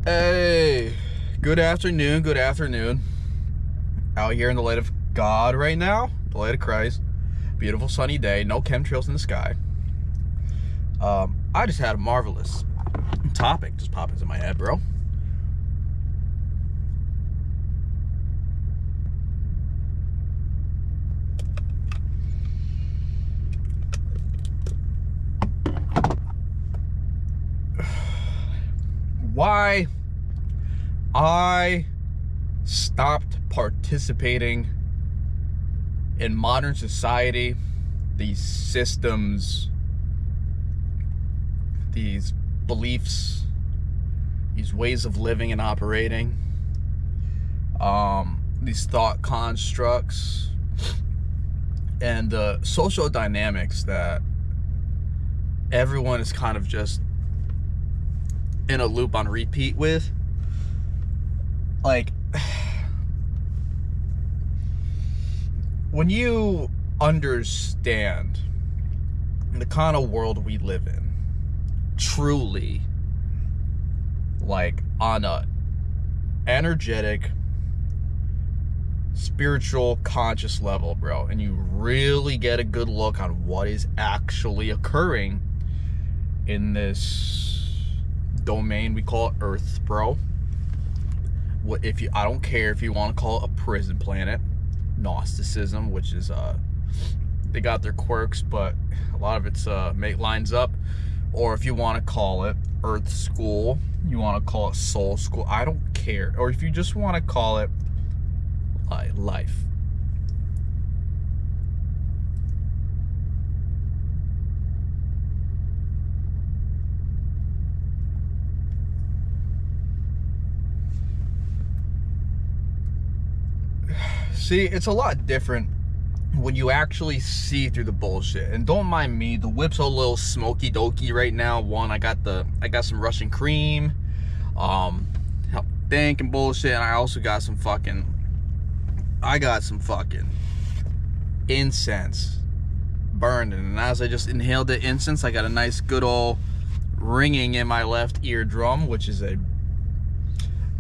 Hey, good afternoon, good afternoon. Out here in the light of God right now, the light of Christ. Beautiful sunny day, no chemtrails in the sky. I just had a marvelous topic just pop into my head, bro. Why I stopped participating in modern society, these systems, these beliefs, these ways of living and operating, these thought constructs, and the social dynamics that everyone is kind of just in a loop on repeat with. Like, when you understand the kind of world we live in, truly, like on a energetic, spiritual, conscious level, bro, and you really get a good look on what is actually occurring in this domain we call Earth, bro. What if you, I don't care if you want to call it a prison planet, Gnosticism, which is they got their quirks, but a lot of it's lines up. Or if you want to call it Earth School, you want to call it Soul School, I don't care. Or if you just want to call it life. See, it's a lot different when you actually see through the bullshit. And don't mind me, the whip's a little smoky dokey right now. One, I got some Russian cream, dank and bullshit, and I also got some fucking incense burning. And as I just inhaled the incense, I got a nice good old ringing in my left eardrum, which is a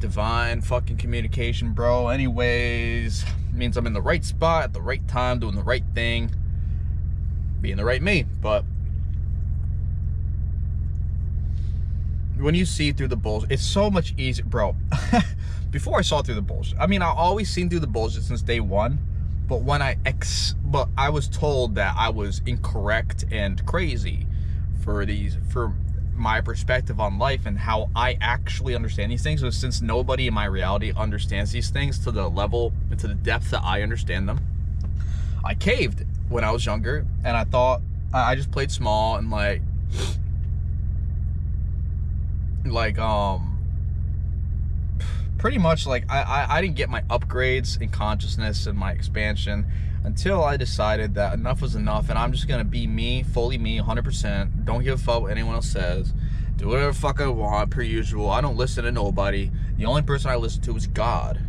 divine fucking communication, bro. Anyways, means I'm in the right spot at the right time, doing the right thing, being the right me. But when you see through the bullshit, it's so much easier, bro. Before I saw through the bullshit, I mean, I've always seen through the bullshit since day one, but when I was told that I was incorrect and crazy for my perspective on life and how I actually understand these things. So since nobody in my reality understands these things to the level and to the depth that I understand them, I caved when I was younger, and I thought I just played small and pretty much like I didn't get my upgrades in consciousness and my expansion until I decided that enough was enough, and I'm just gonna be me, fully me, 100%. Don't give a fuck what anyone else says. Do whatever the fuck I want, per usual. I don't listen to nobody. The only person I listen to is God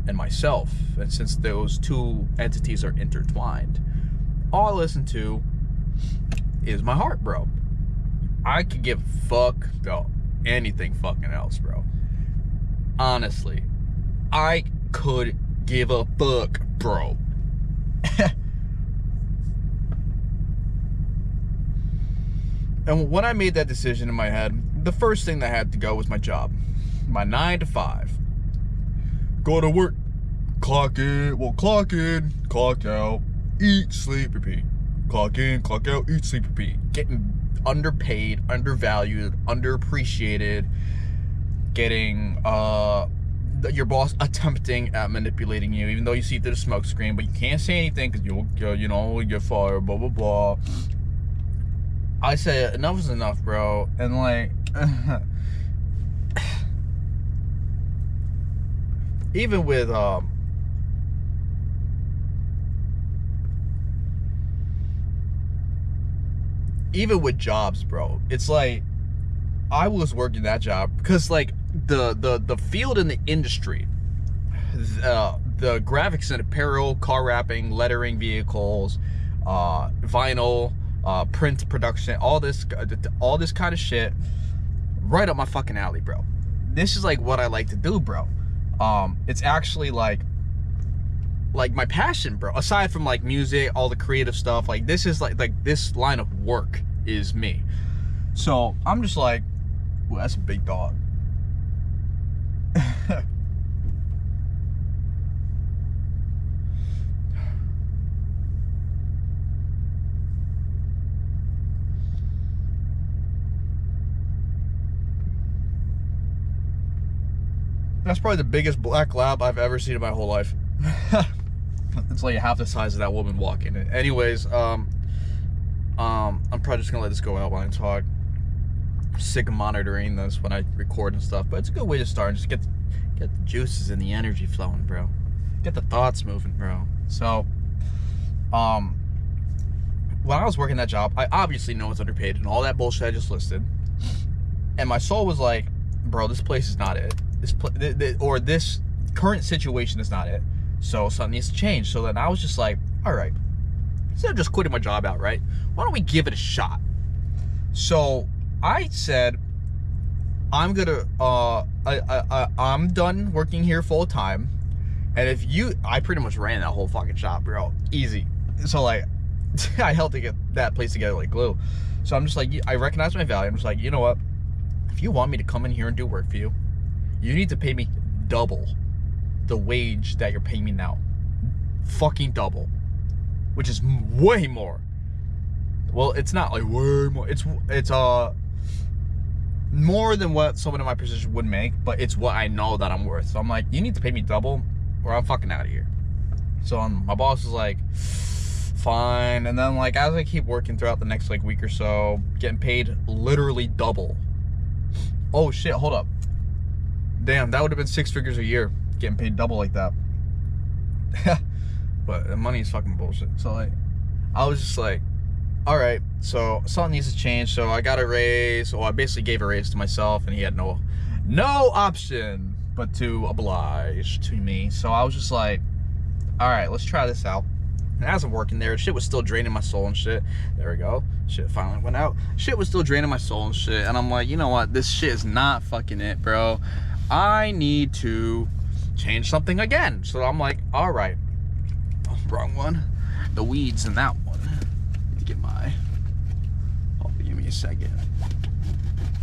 and myself. And since those two entities are intertwined, all I listen to is my heart, bro. I could give a fuck about anything fucking else, bro. Honestly, I could give a fuck, bro. And when I made that decision in my head, the first thing that had to go was my job. My 9 to 5. Go to work, clock in, clock out, eat, sleep, repeat. Clock in, clock out, eat, sleep, repeat. Getting underpaid, undervalued, underappreciated, getting your boss attempting at manipulating you, even though you see through the smoke screen, but you can't say anything because you'll get fired, blah blah blah. I say enough is enough, bro. And like even with jobs, bro, it's like I was working that job because like the field in the industry, the graphics and apparel, car wrapping, lettering vehicles, vinyl, print production, all this kind of shit right up my fucking alley, bro. This is like what I like to do, bro. It's actually like my passion, bro. Aside from like music, all the creative stuff, like this is like this line of work is me. So I'm just like, well, that's a big dog. That's probably the biggest black lab I've ever seen in my whole life. It's like half the size of that woman walking. Anyways, I'm probably just gonna let this go out while I talk. I'm sick of monitoring this when I record and stuff, but it's a good way to start. Just get the juices and the energy flowing, bro. Get the thoughts moving, bro. So, when I was working that job, I obviously know it's underpaid and all that bullshit I just listed. And my soul was like, bro, this place is not it. This current situation is not it. So something needs to change. So then I was just like, all right, instead of just quitting my job outright, why don't we give it a shot? So I said, I'm gonna I'm done working here full time, and if you, I pretty much ran that whole fucking shop, bro, easy. So like I helped to get that place together like glue. So I'm just like, I recognize my value. I'm just like, you know what, if you want me to come in here and do work for you, you need to pay me double the wage that you're paying me now. Fucking double. Which is way more. Well, it's not like way more. It's more than what someone in my position would make, but it's what I know that I'm worth. So I'm like, you need to pay me double or I'm fucking out of here. So my boss is like, fine. And then like, as I keep working throughout the next like week or so, getting paid literally double. Oh shit, hold up. Damn, that would have been 6 figures a year, getting paid double like that. But the money is fucking bullshit. So like, I was just like, all right, so something needs to change. So I got a raise. Well, I basically gave a raise to myself, and he had no option but to oblige to me. So I was just like, all right, let's try this out. And as I'm working there, shit was still draining my soul and shit. There we go. Shit finally went out. Shit was still draining my soul and shit. And I'm like, you know what? This shit is not fucking it, bro. I need to change something again. So I'm like, all right. Oh, wrong one. The weeds in that one. Let me get my... Oh, give me a second.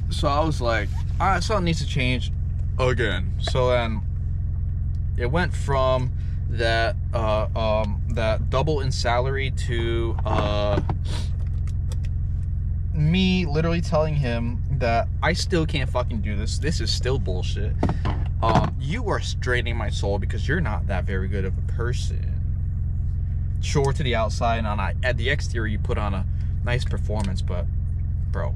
So I was like, all right, something needs to change again. So then it went from that that double in salary to me literally telling him that I still can't fucking do this. This is still bullshit. You are straining my soul because you're not that very good of a person. Sure, to the outside and at the exterior you put on a nice performance, but bro,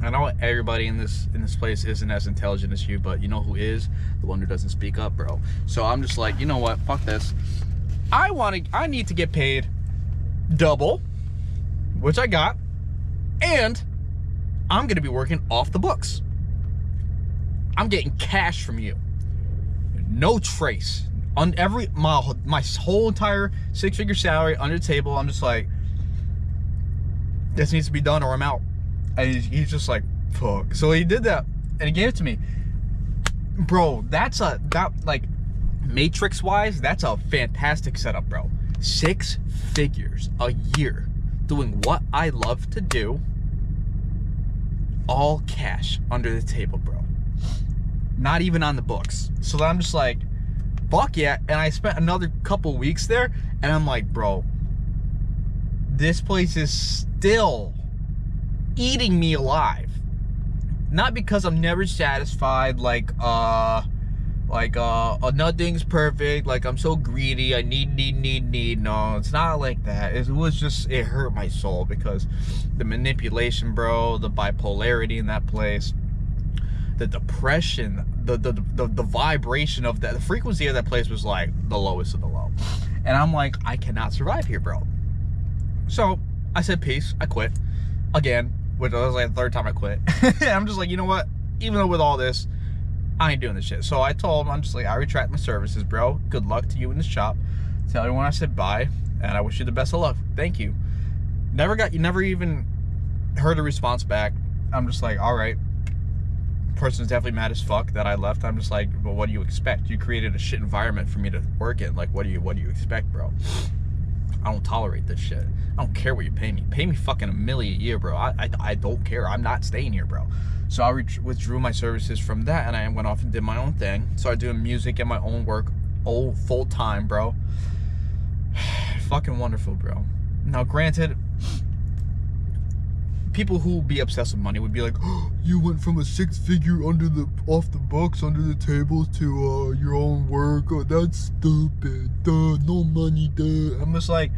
I know everybody in this place isn't as intelligent as you, but you know who is? The one who doesn't speak up, bro. So I'm just like, you know what? Fuck this. I need to get paid double, which I got, and I'm gonna be working off the books. I'm getting cash from you. No trace. On my whole entire 6-figure salary under the table, I'm just like, this needs to be done or I'm out. And he's just like, fuck. So he did that and he gave it to me. Bro, that like matrix wise, that's a fantastic setup, bro. 6 figures a year doing what I love to do, all cash under the table, bro. Not even on the books. So I'm just like, fuck yeah. And I spent another couple weeks there and I'm like, bro, this place is still eating me alive. Not because I'm never satisfied, like nothing's perfect, like I'm so greedy, I need. No, it's not like that. It was just, it hurt my soul because the manipulation, bro, the bipolarity in that place, the depression, the vibration of that, the frequency of that place was like the lowest of the low. And I'm like, I cannot survive here, bro. So I said peace. I quit again, which was like the 3rd time I quit. I'm just like, you know what, even though with all this, I ain't doing this shit. So I told him, I'm just like, I retract my services, bro. Good luck to you in this shop. Tell everyone I said bye, and I wish you the best of luck. Thank you. You never even heard a response back. I'm just like, all right. person's definitely mad as fuck that I left. I'm just like, well, what do you expect? You created a shit environment for me to work in. Like, what do you expect, bro? I don't tolerate this shit. I don't care what you pay me. Pay me fucking $1 million a year, bro. I don't care. I'm not staying here, bro. So I withdrew my services from that, and I went off and did my own thing. Started doing music and my own work, full time, bro. Fucking wonderful, bro. Now, granted, people who be obsessed with money would be like, oh, you went from a 6-figure off the books, under the tables to your own work. Oh, that's stupid. Duh, no money, duh. I'm just like,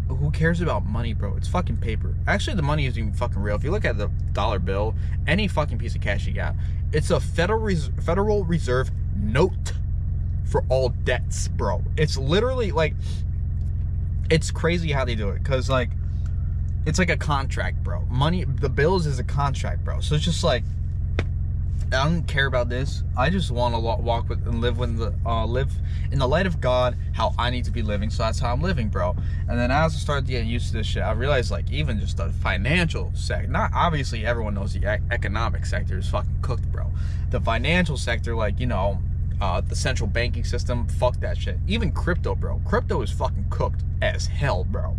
who cares about money, bro? It's fucking paper. Actually, the money isn't even fucking real. If you look at the dollar bill, any fucking piece of cash you got, it's a Federal Reserve note for all debts, bro. It's literally like, it's crazy how they do it, because like, it's like a contract, bro. Money, the bills is a contract, bro. So it's just like, I don't care about this. I just want to walk with and live live in the light of God, how I need to be living. So that's how I'm living, bro. And then as I started getting used to this shit, I realized like even just the financial sector, not obviously everyone knows the economic sector is fucking cooked, bro. The financial sector, like, you know, the central banking system, fuck that shit. Even crypto, bro. Crypto is fucking cooked as hell, bro.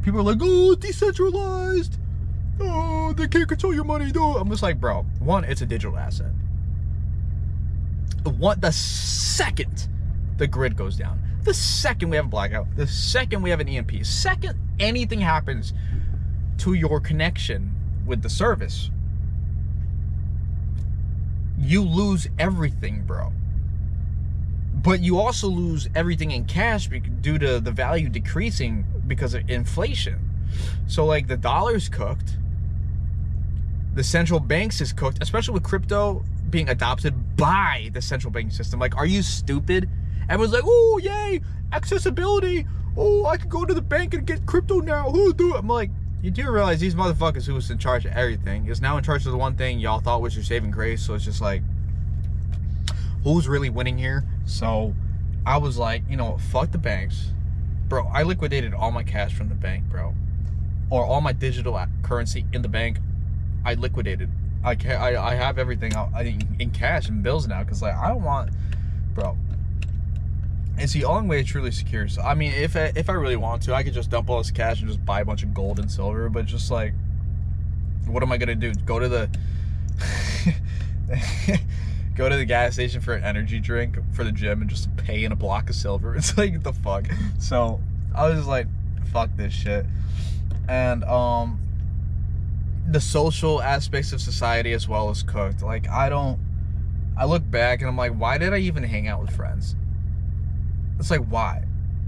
People are like, oh, it's decentralized. Oh, they can't control your money, though. I'm just like, bro, one, it's a digital asset. The second the grid goes down, the second we have a blackout, the second we have an EMP, second anything happens to your connection with the service, you lose everything, bro. But you also lose everything in cash due to the value decreasing because of inflation. So like the dollar's cooked, the central banks is cooked, especially with crypto being adopted by the central banking system. Like, are you stupid? Everyone's like, oh, yay, accessibility. Oh, I can go to the bank and get crypto now. Who do it? I'm like, you do realize these motherfuckers who was in charge of everything is now in charge of the one thing y'all thought was your saving grace. So it's just like, who's really winning here? So I was like, you know, fuck the banks. Bro, I liquidated all my cash from the bank, bro. Or all my digital currency in the bank. I liquidated. I have everything in cash and bills now, because like I don't want, bro. It's the only way to truly secure. So I mean, if I really want to, I could just dump all this cash and just buy a bunch of gold and silver. But just like, what am I gonna do? Go to the go to the gas station for an energy drink for the gym and just pay in a block of silver? It's like, the fuck. So I was just like, fuck this shit. And the social aspects of society as well is cooked. Like, I look back and I'm like, why did I even hang out with friends? It's like, why?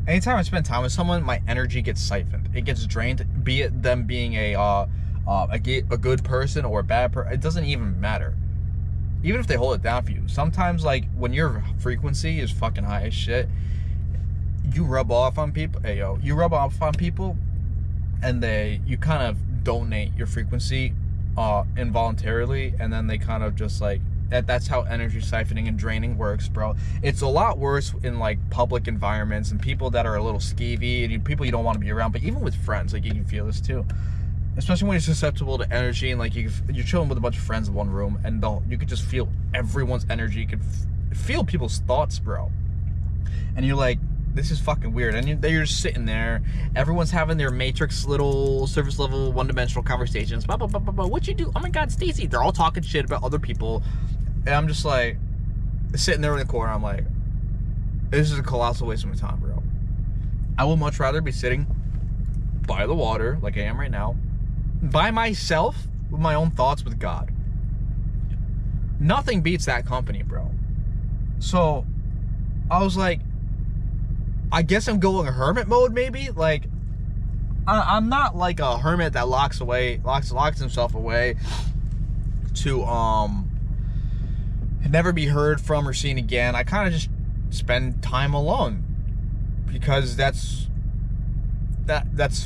Anytime I spend time with someone, my energy gets siphoned. It gets drained, be it them being a good person or a bad person. It doesn't even matter. Even if they hold it down for you. Sometimes, like, when your frequency is fucking high as shit, you rub off on people. Hey, yo, you rub off on people, and you kind of donate your frequency involuntarily, and then they kind of just like, that's how energy siphoning and draining works, bro. It's a lot worse in like public environments and people that are a little skeevy and people you don't want to be around. But even with friends, like, you can feel this too, especially when you're susceptible to energy, and like you're chilling with a bunch of friends in one room, and you could just feel everyone's energy. You could feel people's thoughts, bro, and you're like, this is fucking weird. And you're just sitting there, everyone's having their Matrix little surface level one-dimensional conversations. Blah, blah, blah, blah, blah. What you do? Oh my God, Stacy. They're all talking shit about other people, and I'm just like sitting there in the corner. I'm like, this is a colossal waste of my time, bro. I would much rather be sitting by the water like I am right now, by myself, with my own thoughts with God. Nothing beats that company, bro. So I was like, I guess I'm going hermit mode, maybe. Like, I'm not like a hermit that locks himself away to never be heard from or seen again. I kind of just spend time alone because that's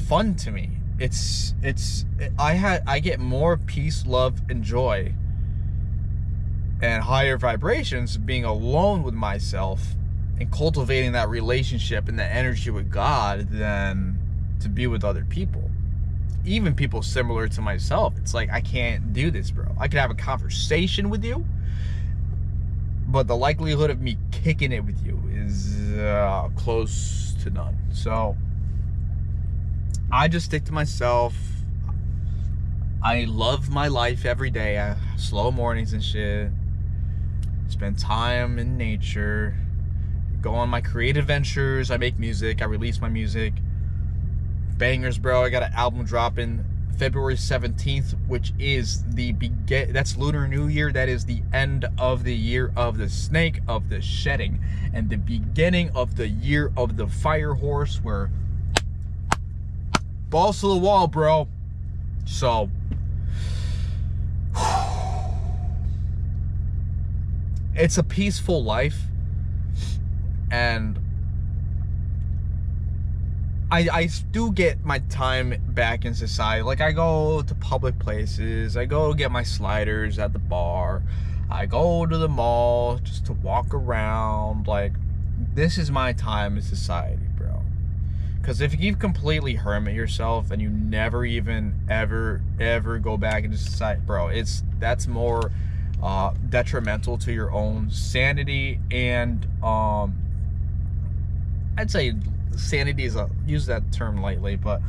fun to me. I get more peace, love, and joy and higher vibrations being alone with myself and cultivating that relationship and that energy with God than to be with other people. even people similar to myself, it's like, I can't do this, bro. I could have a conversation with you, but the likelihood of me kicking it with you is close to none. So I just stick to myself. I love my life every day. Slow mornings and shit. Spend time in nature. Go on my creative ventures. I make music. I release my music. Bangers, bro. I got an album dropping February 17th, which is that's Lunar New Year. That is the end of the year of the snake, of the shedding, and the beginning of the year of the fire horse, where balls to the wall, bro. So it's a peaceful life, and I do get my time back in society. Like, I go to public places, I go get my sliders at the bar, I go to the mall just to walk around. Like, this is my time in society, bro. Because if you completely hermit yourself and you never even ever go back into society, bro, that's more detrimental to your own sanity, and I'd say sanity is use that term lightly, but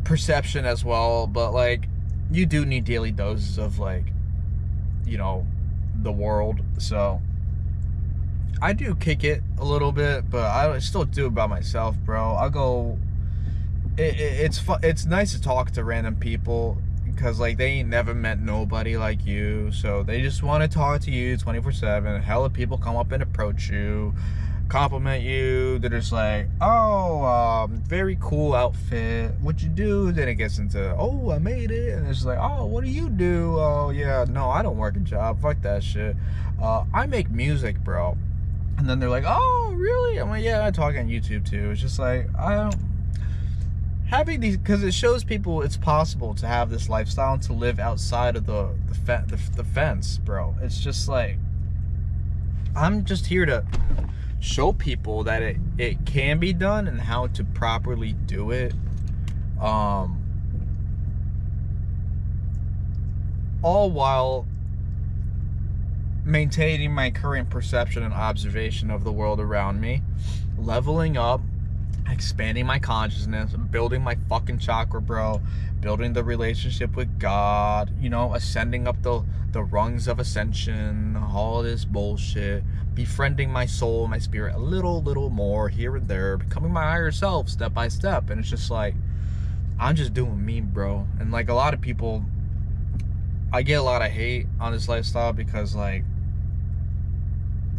perception as well. But like, you do need daily doses of, like, you know, the world. So I do kick it a little bit, but I still do it by myself, bro. I'll go. It's fun. It's nice to talk to random people, because like, they ain't never met nobody like you, so they just want to talk to you 24/7. Hella people come up and approach you, compliment you. They're just like, oh, very cool outfit, what'd you do? Then it gets into, oh, I made it. And it's like, oh, what do you do? Oh yeah, no, I don't work a job, fuck that shit. I make music, bro. And then they're like, oh really? I'm like, yeah, I talk on YouTube too. It's just like, I don't having these, because it shows people it's possible to have this lifestyle and to live outside of the fence, bro. It's just like, I'm just here to show people that it can be done and how to properly do it. All while maintaining my current perception and observation of the world around me, leveling up, expanding my consciousness, building my fucking chakra, bro, building the relationship with God, you know, ascending up the rungs of ascension, all this bullshit, befriending my soul, my spirit a little more here and there, becoming my higher self step by step. And it's just like, I'm just doing me, bro. And like, a lot of people, I get a lot of hate on this lifestyle, because like,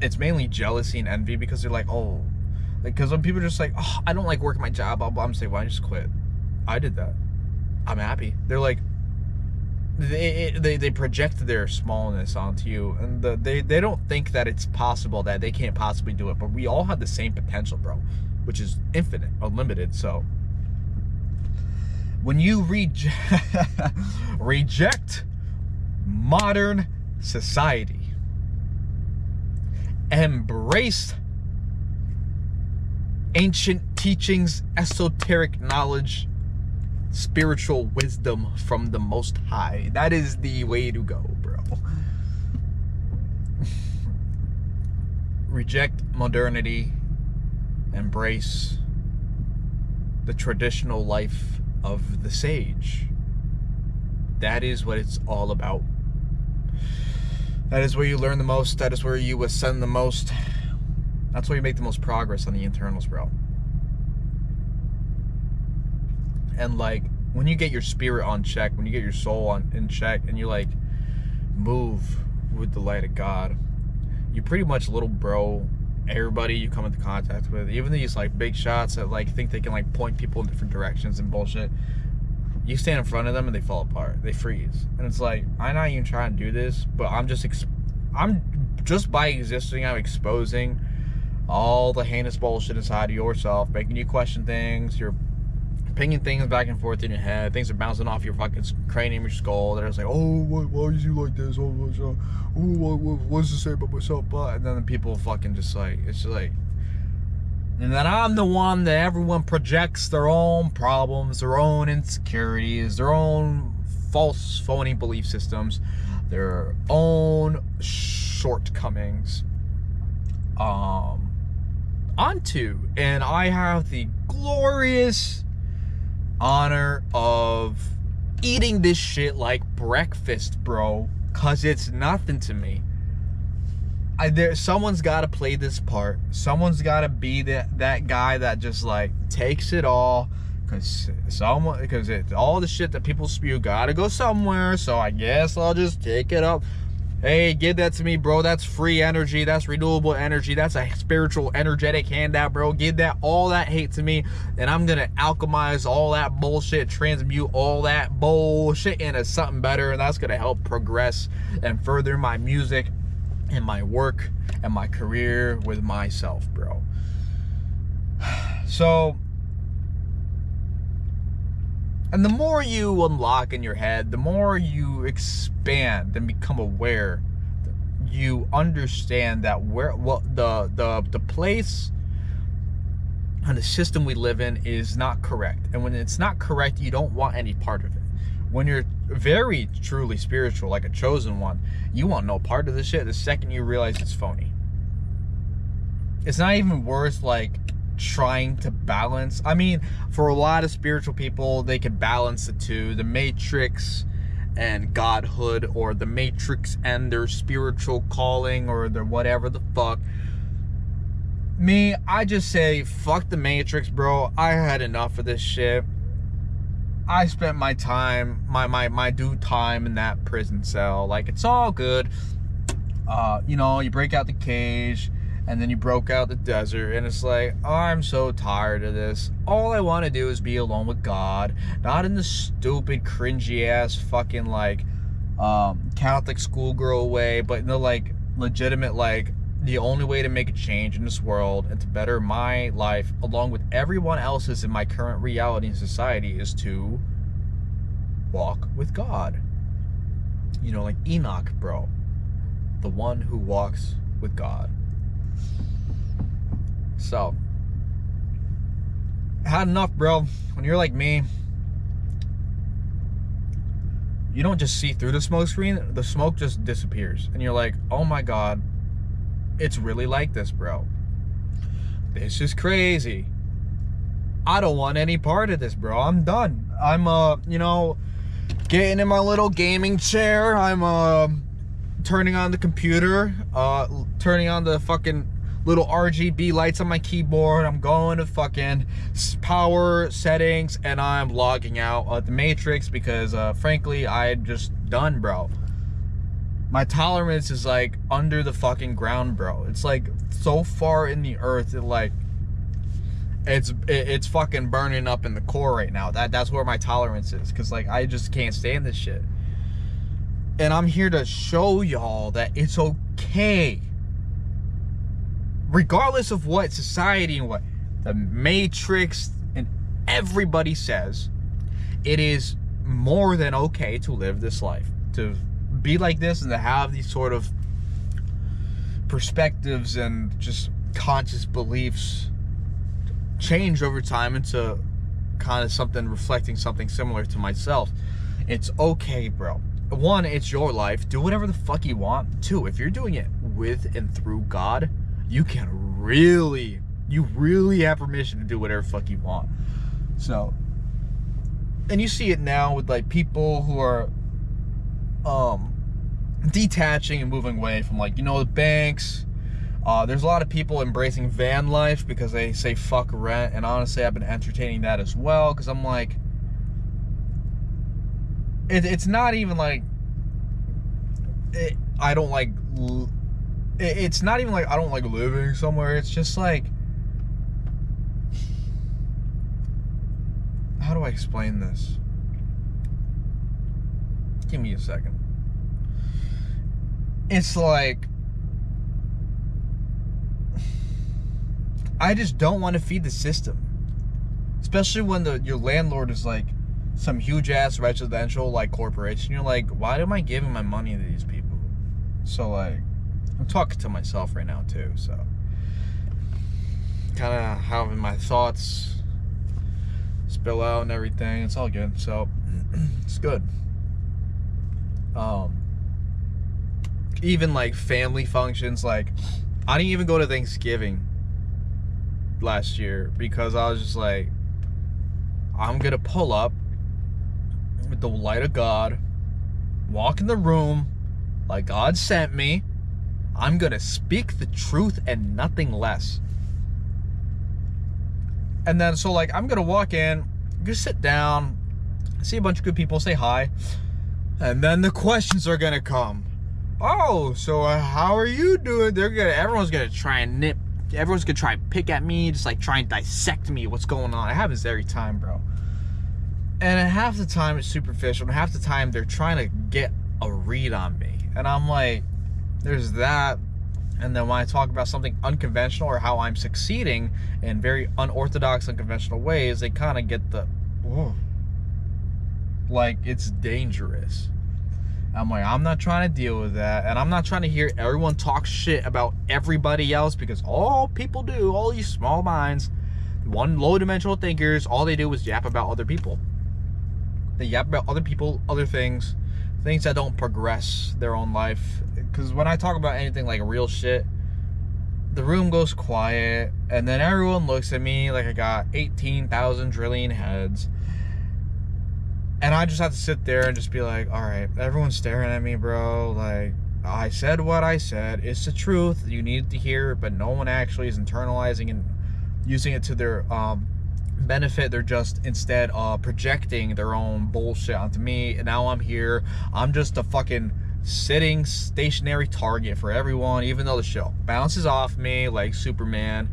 it's mainly jealousy and envy, because they're like, oh, like, because when people are just like, oh, I don't like working my job, I'm saying, why don't you just quit? I did that. I'm happy. They're like, they project their smallness onto you, and they don't think that it's possible, that they can't possibly do it. But we all have the same potential, bro, which is infinite, unlimited. So when you reject modern society, embrace ancient teachings, esoteric knowledge, spiritual wisdom from the Most High, that is the way to go, bro. Reject modernity, embrace the traditional life of the sage. That is what it's all about. That is where you learn the most. That is where you ascend the most. That's where you make the most progress on the internals, bro. And like, when you get your spirit on check, when you get your soul in check, and you like move with the light of God, you pretty much little bro everybody you come into contact with, even these like big shots that like think they can like point people in different directions and bullshit. You stand in front of them and they fall apart, they freeze. And it's like, I'm not even trying to do this, but I'm just by existing, I'm exposing all the heinous bullshit inside of yourself, making you question things. You're pinging things back and forth in your head. Things are bouncing off your fucking cranium, your skull. They're just like, oh, why is you like this? Oh, what does it say about myself? But and then people fucking just like, it's just like, And that I'm the one that everyone projects their own problems, their own insecurities, their own false, phony belief systems, their own shortcomings onto. And I have the glorious honor of eating this shit like breakfast, bro, cause it's nothing to me. Someone's got to play this part. Someone's got to be that guy that just like takes it all, because it's all the shit that people spew gotta go somewhere. So I guess I'll just take it up. Hey, give that to me, bro. That's free energy. That's renewable energy. That's a spiritual, energetic handout, bro. Give that, all that hate to me, and I'm gonna alchemize all that bullshit, transmute all that bullshit into something better, and that's gonna help progress and further my music and my work and my career with myself, bro. So, and the more you unlock in your head, the more you expand and become aware, you understand that the place and the system we live in is not correct. And when it's not correct, you don't want any part of it. When you're very truly spiritual, like a chosen one, you want no part of this shit the second you realize it's phony. It's not even worth like trying to balance. I mean, for a lot of spiritual people, they can balance the two, the matrix and godhood, or the matrix and their spiritual calling, or their whatever the fuck. Me, I just say fuck the matrix, bro. I had enough of this shit. I spent my time, my due time in that prison cell. Like, it's all good. You know, you break out the cage, and then you broke out the desert, and it's like, oh, I'm so tired of this. All I want to do is be alone with God, not in the stupid, cringy ass fucking like Catholic schoolgirl way, but in the like legitimate, like, the only way to make a change in this world and to better my life along with everyone else's in my current reality and society is to walk with God. You know, like Enoch, bro. The one who walks with God. So, had enough, bro. When you're like me, you don't just see through the smoke screen. The smoke just disappears. And you're like, oh my God, it's really like this, bro. This is crazy. I don't want any part of this, bro. I'm done. I'm, you know, getting in my little gaming chair. I'm, turning on the computer, turning on the fucking little RGB lights on my keyboard. I'm going to fucking power settings, and I'm logging out of the matrix because, frankly, I'm just done, bro. My tolerance is like under the fucking ground, bro. It's like so far in the earth, it like it's fucking burning up in the core right now. That's where my tolerance is, because like I just can't stand this shit. And I'm here to show y'all that it's okay, regardless of what society and what the matrix and everybody says. It is more than okay to live this life, to be like this, and to have these sort of perspectives and just conscious beliefs change over time into kind of something reflecting something similar to myself. It's okay, bro. One, it's your life. Do whatever the fuck you want. Two, if you're doing it with and through God, you really have permission to do whatever the fuck you want. So, and you see it now with like people who are detaching and moving away from, like, you know, the banks. There's a lot of people embracing van life because they say fuck rent, and honestly I've been entertaining that as well, because I'm like, it's not even like I don't like it's not even like I don't like living somewhere. It's just like, how do I explain this? Give me a second. It's like, I just don't want to feed the system, especially when your landlord is like some huge ass residential like corporation. You're like, why am I giving my money to these people? So like, I'm talking to myself right now too. So kind of having my thoughts spill out and everything. It's all good. So it's good. Even like family functions, like I didn't even go to Thanksgiving last year because I was just like, I'm gonna pull up with the light of God, walk in the room like God sent me. I'm gonna speak the truth and nothing less. And then so like I'm gonna walk in, just sit down, see a bunch of good people, say hi, and then the questions are gonna come. Oh, so how are you doing? Everyone's gonna try and everyone's gonna try and pick at me, just like try and dissect me, what's going on. It happens every time, bro. And half the time it's superficial, and half the time they're trying to get a read on me. And I'm like, there's that. And then when I talk about something unconventional or how I'm succeeding in very unorthodox, unconventional ways, they kind of get the, whoa, like it's dangerous. I'm like, I'm not trying to deal with that. And I'm not trying to hear everyone talk shit about everybody else, because all people do, all these small minds, one low-dimensional thinkers, all they do is yap about other people. They yap about other people, other things that don't progress their own life. Because when I talk about anything like real shit, the room goes quiet, and then everyone looks at me like I got 18,000 trillion heads. And I just have to sit there and just be like, all right, everyone's staring at me, bro. Like, I said what I said. It's the truth. You need to hear it, but no one actually is internalizing and using it to their benefit. They're just instead projecting their own bullshit onto me. And now I'm here. I'm just a fucking sitting stationary target for everyone, even though the show bounces off me like Superman.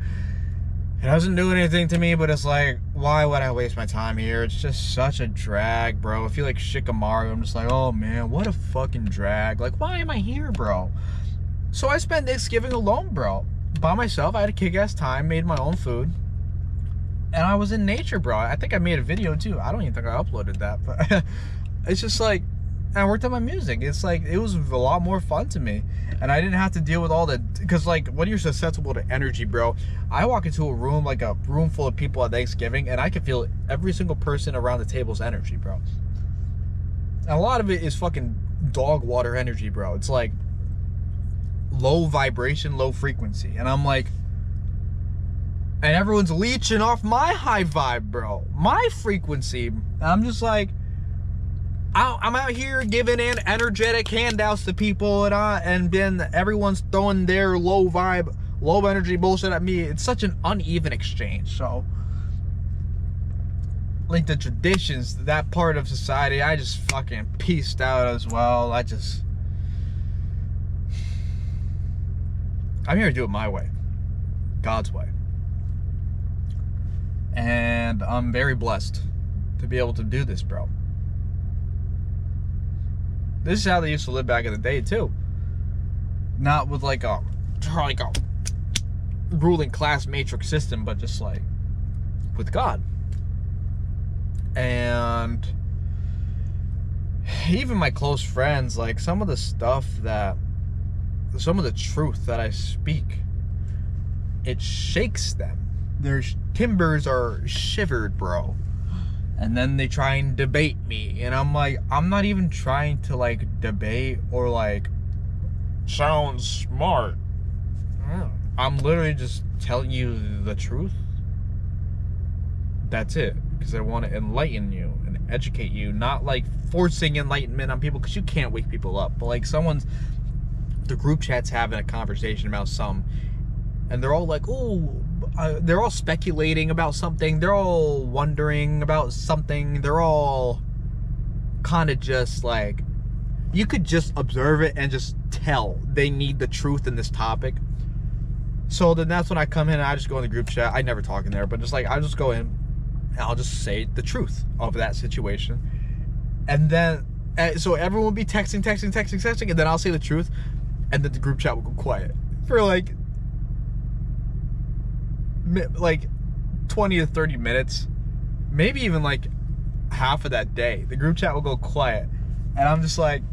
It doesn't do anything to me, but it's like, why would I waste my time here? It's just such a drag, bro. I feel like Shikamaru. I'm just like, oh man, what a fucking drag. Like, why am I here, bro? So I spent Thanksgiving alone, bro. By myself. I had a kick-ass time, made my own food. And I was in nature, bro. I think I made a video too. I don't even think I uploaded that, but it's just like, I worked on my music. It's like, it was a lot more fun to me. And I didn't have to deal with all the, because like, when you're susceptible to energy, bro, I walk into a room, like a room full of people at Thanksgiving, and I can feel every single person around the table's energy, bro. And a lot of it is fucking dog water energy, bro. It's like low vibration, low frequency. And I'm like, and everyone's leeching off my high vibe, bro. My frequency. And I'm just like, I'm out here giving in energetic handouts to people, and then everyone's throwing their low vibe, low energy bullshit at me. It's such an uneven exchange. So, like the traditions, that part of society, I just fucking pieced out as well. I'm here to do it my way, God's way. And I'm very blessed to be able to do this, bro. This is how they used to live back in the day too. Not with like a ruling class matrix system, but just like with God. And even my close friends, like some of the truth that I speak, it shakes them. Their timbers are shivered, bro. And then they try and debate me. And I'm like, I'm not even trying to like debate or like sound smart. I'm literally just telling you the truth. That's it. Because I want to enlighten you and educate you. Not like forcing enlightenment on people, because you can't wake people up. But like the group chat's having a conversation about something, and they're all like, oh, they're all speculating about something. They're all wondering about something. They're all kind of just like, you could just observe it and just tell they need the truth in this topic. So then that's when I come in and I just go in the group chat. I never talk in there, but just like, I just go in and I'll just say the truth of that situation. And then, so everyone will be texting, and then I'll say the truth, and then the group chat will go quiet for like 20 to 30 minutes, maybe even like half of that day. The group chat will go quiet, and I'm just like,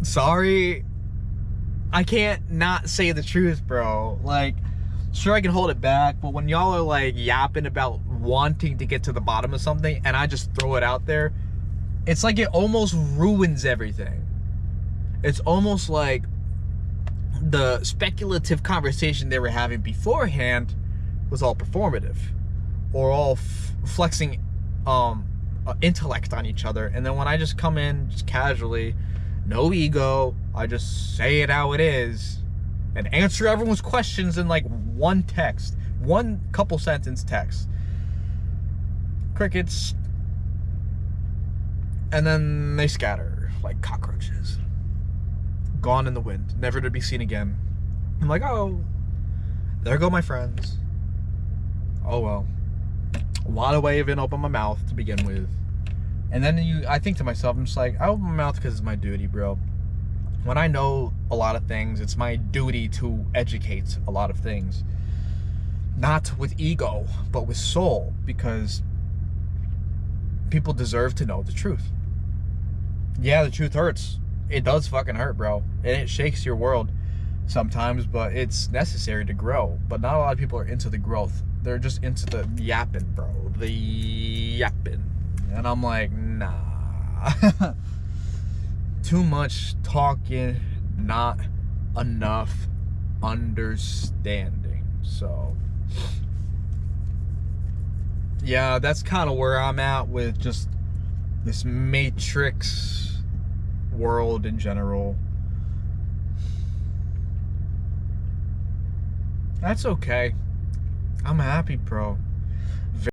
sorry, I can't not say the truth, bro. Like, sure, I can hold it back, but when y'all are like yapping about wanting to get to the bottom of something and I just throw it out there, it's like it almost ruins everything. It's almost like the speculative conversation they were having beforehand was all performative or all flexing intellect on each other. And then when I just come in just casually, no ego, I just say it how it is and answer everyone's questions in like one text, one couple sentence text. Crickets. And then they scatter like cockroaches. Gone in the wind, never to be seen again. I'm like, oh, there go my friends. Oh well. Why do I even open my mouth to begin with? And then I think to myself, I'm just like, I open my mouth because it's my duty, bro. When I know a lot of things, it's my duty to educate a lot of things. Not with ego, but with soul, because people deserve to know the truth. Yeah, the truth hurts. It does fucking hurt, bro. And it shakes your world sometimes, but it's necessary to grow. But not a lot of people are into the growth. They're just into the yapping, bro. The yapping. And I'm like, nah. Too much talking, not enough understanding. So, yeah, that's kind of where I'm at with just this Matrix world in general. That's okay. I'm happy, bro.